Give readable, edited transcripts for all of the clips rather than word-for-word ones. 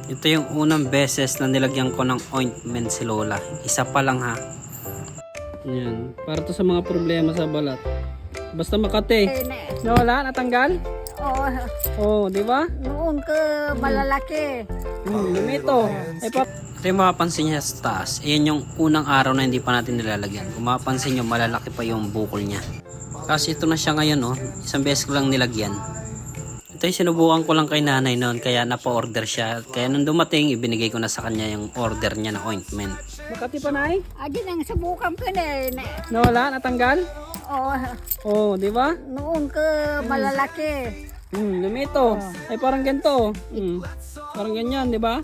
Ito yung unang beses na nilagyan ko ng ointment si Lola. Isa pa lang ha. Yan. Para to sa mga problema sa balat. Basta Makati. Nawala? Natanggal? Oo, Oo, di ba? noon ka malalaki. Lumito. Ito yung mapapansin niya sa taas. Ayan yung unang araw na hindi pa natin nilalagyan. Kung mapapansin nyo, malalaki pa yung bukol niya. Kasi ito na siya ngayon, no? Isang beses ko lang nilagyan. Ito yung sinubukan ko lang kay nanay noon, kaya napa-order siya. Kaya nung dumating, ibinigay ko na sa kanya yung order niya na ointment. Makati pa, Nay? Agi nang subukan ko na. Nawala? Natanggal? Oo, Oo, di ba? noon ka malalaki. Lumito. Ay parang ganito. Parang ganyan, di ba?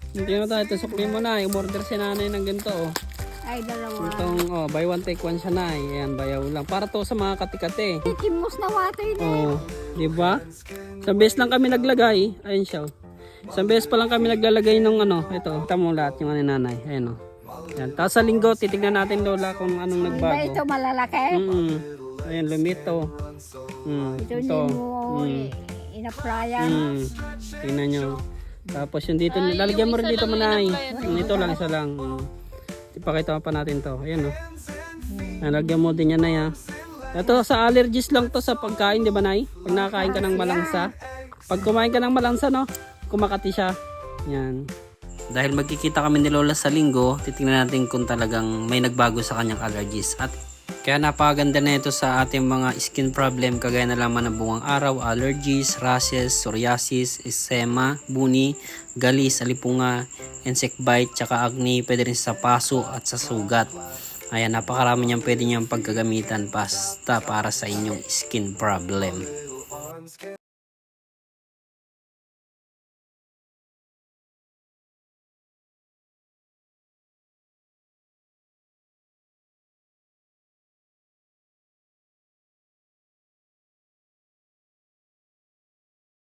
Hindi na tayo. Sukli mo na. Umorder si nanay ng ganito. Ay, dalawa. Itong buy one take one siya na. Ayan, bayaw lang. Para to sa mga kati-kati. Kimos na watay na. Oo, di ba? Isang beses lang kami naglagay. Ayun siya. Isang beses pa lang kami naglalagay ng ano. Ito. Kita mo lahat yung nanay. Ayan o. Yan. Tapos sa linggo, titignan natin Lola kung anong Ba nagbago. ito malalaki? Ayan, lumito. Ito hindi mo inaplayan. Tingnan nyo. Tapos yung dito, lalagyan mo rin dito manay. Ito lang, isa lang. Ipakita pa natin to. Ayan o. Lalagyan mo din yan na yan. Ito sa allergies lang to sa pagkain, di ba Nay? Pag nakakain ka ng malangsa. Pag kumain ka ng malangsa, no? Kumakati siya. Yan. Dahil magkikita kami ni Lola sa linggo, titingnan natin kung talagang may nagbago sa kanyang allergies. At kaya napakaganda na ito sa ating mga skin problem kagaya na lamang ng bungang araw, allergies, rashes, psoriasis, eczema, buni, galis, alipunga, insect bite, tsaka acne, pwede rin sa paso at sa sugat. Ayan, napakarami niyang pwede niyang pagkagamitan basta para sa inyong skin problem.